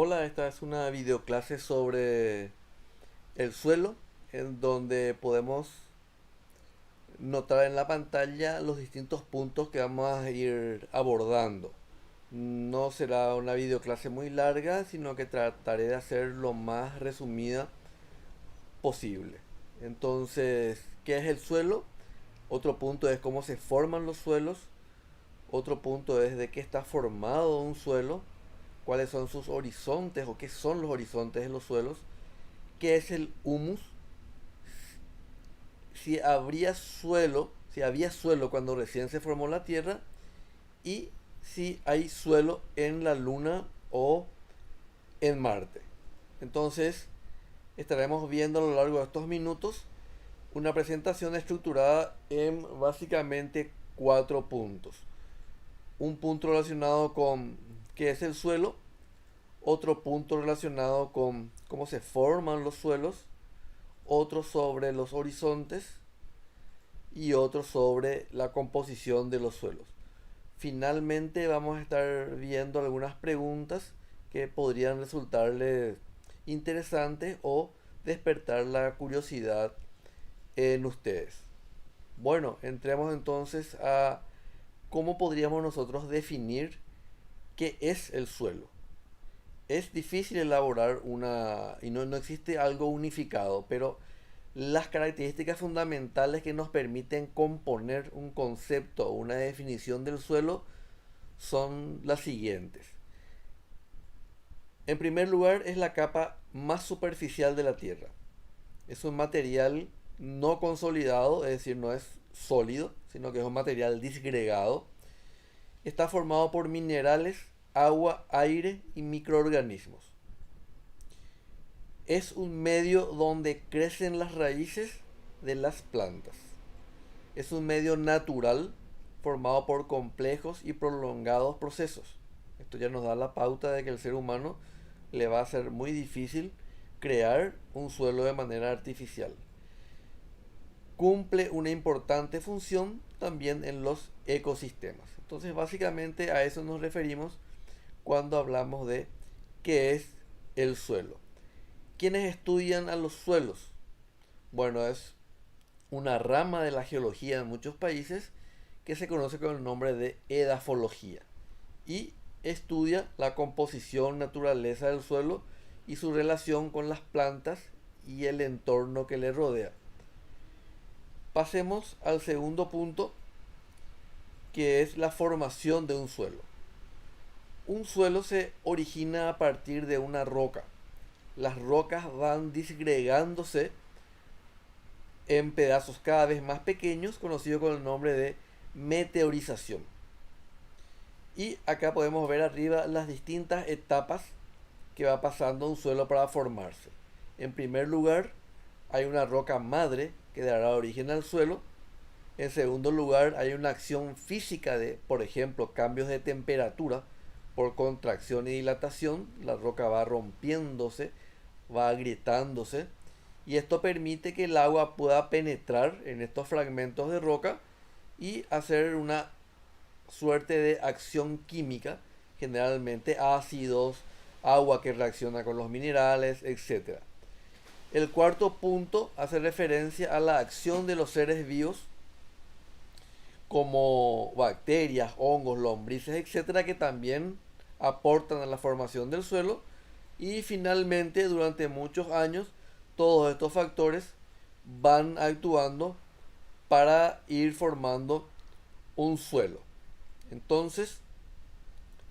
Hola, esta es una videoclase sobre el suelo, en donde podemos notar en la pantalla los distintos puntos que vamos a ir abordando. No será una videoclase muy larga, sino que trataré de hacer lo más resumida posible. Entonces, ¿qué es el suelo? Otro punto es cómo se forman los suelos. Otro punto es de qué está formado un suelo, cuáles son sus horizontes o qué son los horizontes de los suelos, qué es el humus, si había suelo cuando recién se formó la Tierra y si hay suelo en la Luna o en Marte. Entonces, estaremos viendo a lo largo de estos minutos una presentación estructurada en básicamente cuatro puntos. Un punto relacionado con qué es el suelo, otro punto relacionado con cómo se forman los suelos, otro sobre los horizontes y otro sobre la composición de los suelos. Finalmente vamos a estar viendo algunas preguntas que podrían resultarles interesantes o despertar la curiosidad en ustedes. Bueno, entremos entonces a cómo podríamos nosotros definir qué es el suelo. Es difícil elaborar y no existe algo unificado, pero las características fundamentales que nos permiten componer un concepto o una definición del suelo son las siguientes. En primer lugar, es la capa más superficial de la Tierra. Es un material no consolidado, es decir, no es sólido, sino que es un material disgregado. Está formado por minerales, agua, aire y microorganismos. Es un medio donde crecen las raíces de las plantas. Es un medio natural formado por complejos y prolongados procesos. Esto ya nos da la pauta de que el ser humano le va a ser muy difícil crear un suelo de manera artificial. Cumple una importante función también en los ecosistemas. Entonces, básicamente a eso nos referimos cuando hablamos de qué es el suelo. ¿Quiénes estudian a los suelos? Bueno, es una rama de la geología en muchos países que se conoce con el nombre de edafología y estudia la composición, naturaleza del suelo y su relación con las plantas y el entorno que le rodea. Pasemos al segundo punto, que es la formación de un suelo. Un suelo se origina a partir de una roca. Las rocas van disgregándose en pedazos cada vez más pequeños, conocido con el nombre de meteorización. Y acá podemos ver arriba las distintas etapas que va pasando un suelo para formarse. En primer lugar, hay una roca madre que dará origen al suelo. En segundo lugar, hay una acción física de, por ejemplo, cambios de temperatura por contracción y dilatación. La roca va rompiéndose, va agrietándose, y esto permite que el agua pueda penetrar en estos fragmentos de roca y hacer una suerte de acción química, generalmente ácidos, agua que reacciona con los minerales, etc. El cuarto punto hace referencia a la acción de los seres vivos como bacterias, hongos, lombrices, etcétera, que también aportan a la formación del suelo. Y finalmente, durante muchos años, todos estos factores van actuando para ir formando un suelo. Entonces,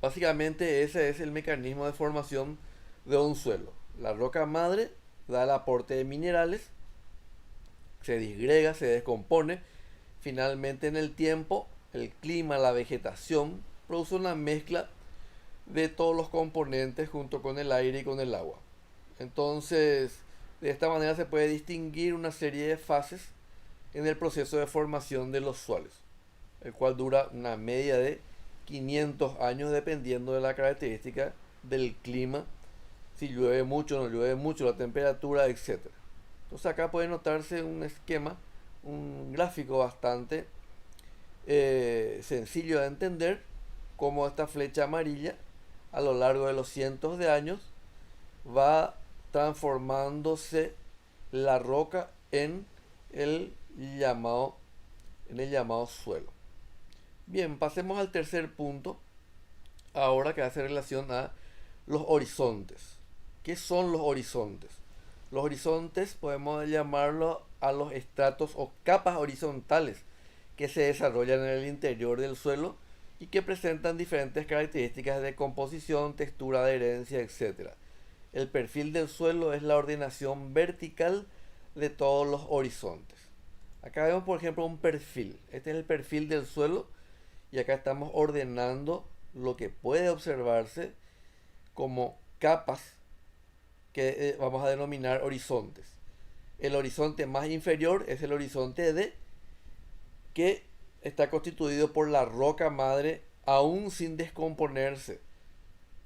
básicamente ese es el mecanismo de formación de un suelo. La roca madre da el aporte de minerales, se disgrega, se descompone. Finalmente, en el tiempo, el clima, la vegetación produce una mezcla de todos los componentes junto con el aire y con el agua. Entonces, de esta manera se puede distinguir una serie de fases en el proceso de formación de los suelos, el cual dura una media de 500 años dependiendo de la característica del clima, si llueve mucho o no llueve mucho, la temperatura, etcétera. Entonces acá puede notarse un esquema, un gráfico bastante sencillo de entender, como esta flecha amarilla a lo largo de los cientos de años va transformándose la roca el llamado, en el llamado suelo. Bien, pasemos al tercer punto, ahora que hace relación a los horizontes. ¿Qué son los horizontes? Los horizontes podemos llamarlo a los estratos o capas horizontales que se desarrollan en el interior del suelo y que presentan diferentes características de composición, textura, adherencia, etc. El perfil del suelo es la ordenación vertical de todos los horizontes. Acá vemos, por ejemplo, un perfil. Este es el perfil del suelo y acá estamos ordenando lo que puede observarse como capas que vamos a denominar horizontes. El horizonte más inferior es el horizonte D, que está constituido por la roca madre aún sin descomponerse.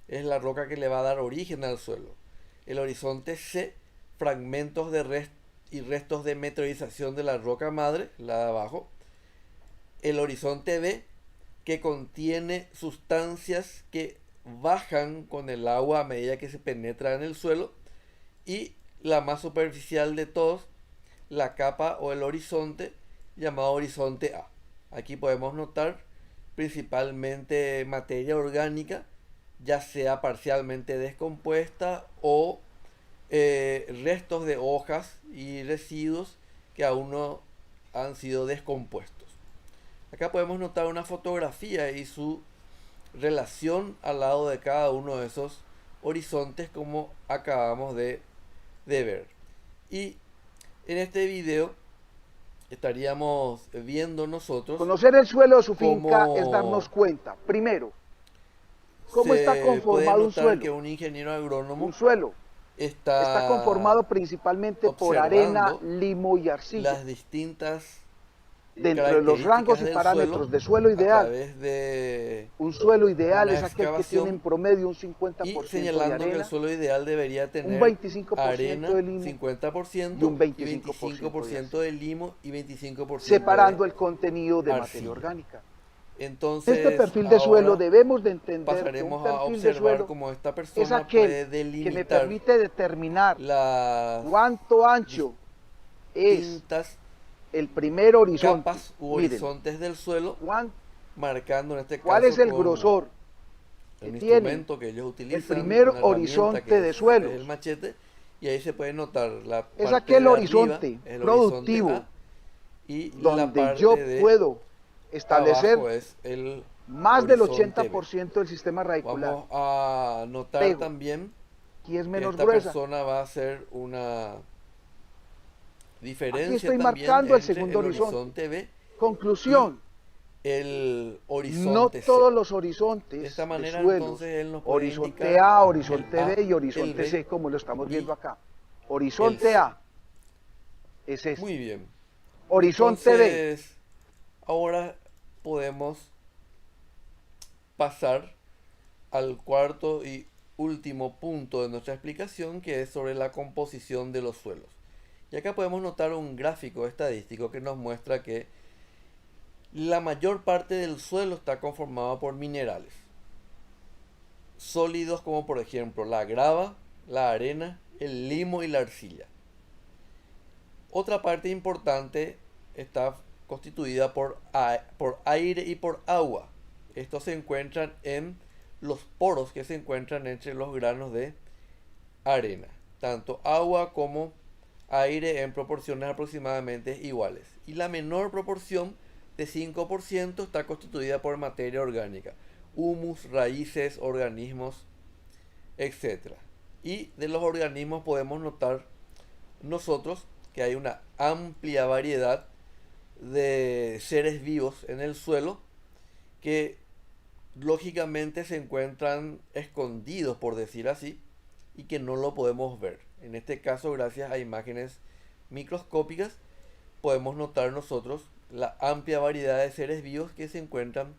Es la roca que le va a dar origen al suelo. El horizonte C, fragmentos de y restos de meteorización de la roca madre, la de abajo. El horizonte B, que contiene sustancias que bajan con el agua a medida que se penetra en el suelo. Y la más superficial de todos, la capa o el horizonte llamado horizonte A. Aquí podemos notar principalmente materia orgánica, ya sea parcialmente descompuesta o restos de hojas y residuos que aún no han sido descompuestos. Acá podemos notar una fotografía y su relación al lado de cada uno de esos horizontes, como acabamos de ver. Y en este video estaríamos viendo nosotros Conocer el suelo de su finca es darnos cómo cuenta, primero, cómo está se puede conformado un notar que suelo. un ingeniero Un agrónomo suelo está está conformado principalmente por arena, observando limo y arcilla. las distintas Dentro de los rangos características y del suelo parámetros de suelo a ideal, través de un suelo ideal una es aquel que tiene en excavación promedio un y 50% de señalando que el arena, suelo ideal debería un tener 25% arena de limo y 50% un y 25% de 25% arcilla, de limo y 25% de separando el contenido de materia arcilla. orgánica. En este Entonces perfil de suelo ahora debemos de entender que un pasaremos a perfil de observar suelo cómo esta es persona aquel puede que me delimitar permite determinar las cuánto ancho es distintas el primer horizonte. capas u Miren, horizontes del suelo, marcando en este cuál es caso el con grosor que un tiene instrumento que ellos el utilizan, primer una herramienta horizonte que de es el suelos. machete, y ahí se puede notar la Es parte aquel de arriba, horizonte el horizonte productivo A, y la donde yo parte de puedo establecer abajo es el más del horizonte B. 80% del sistema radicular. Vamos a notar Pego, también aquí es que menos esta gruesa. persona va a hacer una Aquí diferencia estoy también marcando el entre segundo el horizonte. horizonte B y Conclusión, el no horizonte C. todos los De esta horizontes de manera suelos, entonces él nos puede horizonte indicar A, el horizonte A, B y el horizonte B C, como lo estamos y viendo acá. el Horizonte C. A es este. Muy bien. Horizonte B, Entonces, ahora podemos pasar al cuarto y último punto de nuestra explicación, que es sobre la composición de los suelos. Y acá podemos notar un gráfico estadístico que nos muestra que la mayor parte del suelo está conformado por minerales sólidos, como por ejemplo la grava, la arena, el limo y la arcilla. Otra parte importante está constituida por aire y por agua. Estos se encuentran en los poros que se encuentran entre los granos de arena. Tanto agua como aire en proporciones aproximadamente iguales. Y la menor proporción de 5% está constituida por materia orgánica, humus, raíces, organismos, etc. Y de los organismos podemos notar nosotros que hay una amplia variedad de seres vivos en el suelo que lógicamente se encuentran escondidos, por decir así, y que no lo podemos ver. En este caso, gracias a imágenes microscópicas, podemos notar nosotros la amplia variedad de seres vivos que se encuentran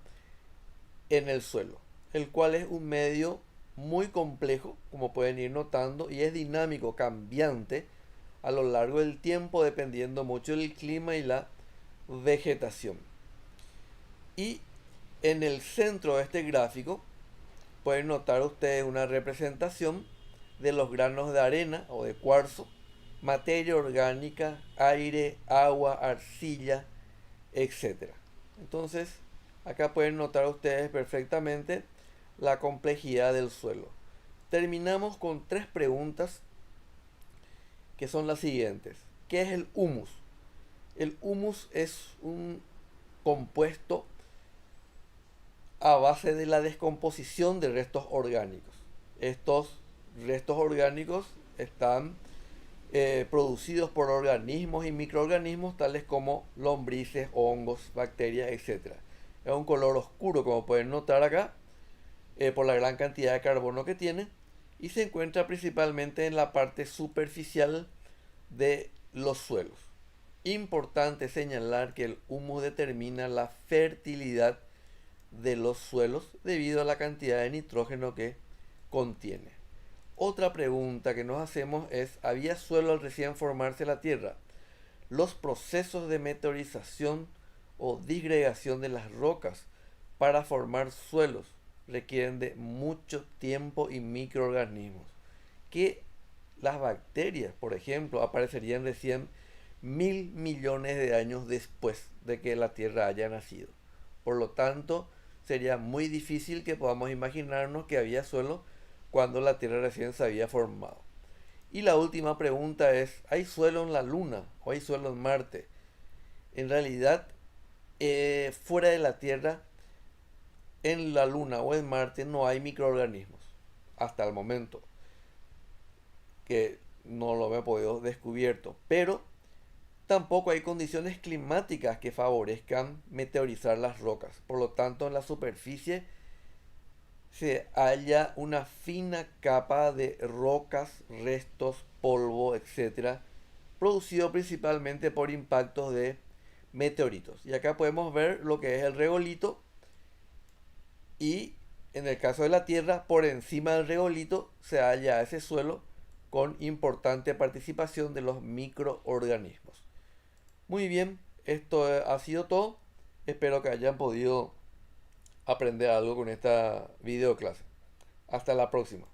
en el suelo, el cual es un medio muy complejo, como pueden ir notando, y es dinámico, cambiante a lo largo del tiempo, dependiendo mucho del clima y la vegetación. Y en el centro de este gráfico pueden notar ustedes una representación de los granos de arena o de cuarzo, materia orgánica, aire, agua, arcilla, etc. Entonces, acá pueden notar ustedes perfectamente la complejidad del suelo. Terminamos con 3 preguntas que son las siguientes. ¿Qué es el humus? El humus es un compuesto a base de la descomposición de restos orgánicos. Estos restos orgánicos están producidos por organismos y microorganismos tales como lombrices, hongos, bacterias, etc. Es un color oscuro, como pueden notar acá, por la gran cantidad de carbono que tiene, y se encuentra principalmente en la parte superficial de los suelos. Importante señalar que el humus determina la fertilidad de los suelos debido a la cantidad de nitrógeno que contiene. Otra pregunta que nos hacemos es, ¿había suelo al recién formarse la Tierra? Los procesos de meteorización o disgregación de las rocas para formar suelos requieren de mucho tiempo y microorganismos, que las bacterias, por ejemplo, aparecerían recién 1000 millones de años después de que la Tierra haya nacido. Por lo tanto, sería muy difícil que podamos imaginarnos que había suelo cuando la Tierra recién se había formado. Y la última pregunta es, ¿hay suelo en la Luna o hay suelo en Marte? En realidad, fuera de la Tierra, en la Luna o en Marte no hay microorganismos hasta el momento, que no lo he podido descubierto, pero tampoco hay condiciones climáticas que favorezcan meteorizar las rocas. Por lo tanto, en la superficie se halla una fina capa de rocas, restos, polvo, etc., producido principalmente por impactos de meteoritos. Y acá podemos ver lo que es el regolito, y en el caso de la Tierra, por encima del regolito se halla ese suelo con importante participación de los microorganismos. Muy bien, esto ha sido todo. Espero que hayan podido aprender algo con esta video clase. Hasta la próxima.